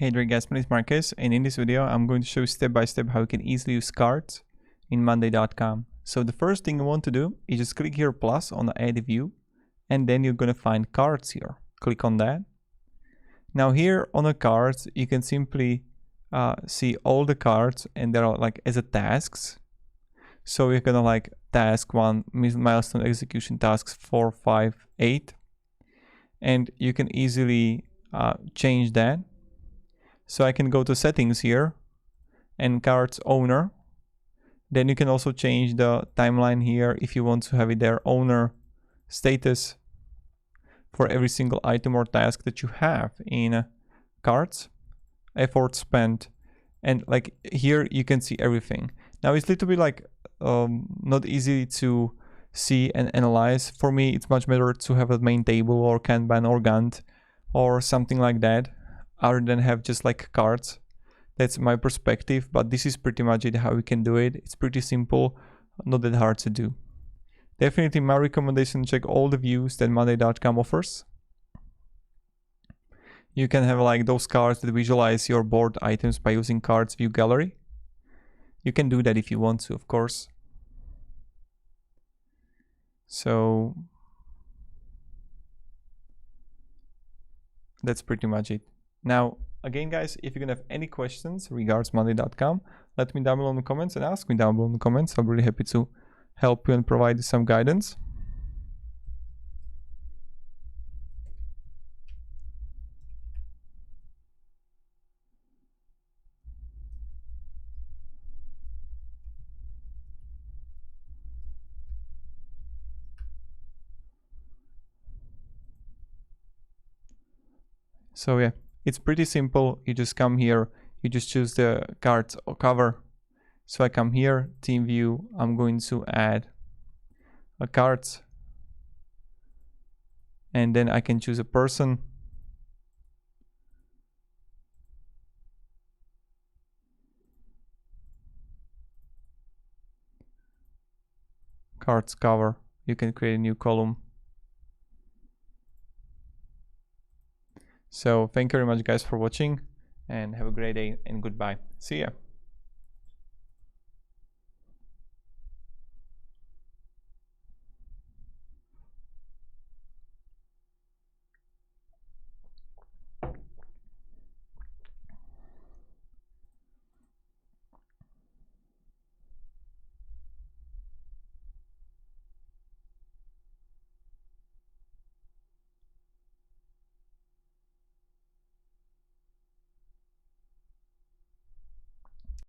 Hey there guys, my name is Marcus, and in this video I'm going to show you step by step how you can easily use cards in Monday.com. So the first thing you want to do is just click here plus on the add view, and then you're going to find cards here. Click on that. Now here on the cards you can simply see all the cards, and they're like as a tasks. So you're gonna like task 1, milestone execution tasks 4, 5, 8, and you can easily change that. So I can go to settings here and cards owner. Then you can also change the timeline here if you want to have it there, owner status, for every single item or task that you have in cards, effort spent, and like here you can see everything. Now it's a little bit like not easy to see and analyze. For me it's much better to have a main table or Kanban or Gantt or something like that, other than have just like cards. That's my perspective, but this is pretty much it, how you can do it. It's pretty simple, not that hard to do. Definitely my recommendation, check all the views that Monday.com offers. You can have like those cards that visualize your board items by using cards view gallery. You can do that if you want to, of course. So that's pretty much it. Now, again, guys, if you're gonna have any questions regards Monday.com, let me down below in the comments and ask me down below in the comments. I'm really happy to help you and provide you some guidance. So yeah, it's pretty simple. You just come here, you just choose the cards or cover. So I come here, team view, I'm going to add a cards, and then I can choose a person. Cards cover, you can create a new column. So thank you very much guys for watching, and have a great day and goodbye. See ya.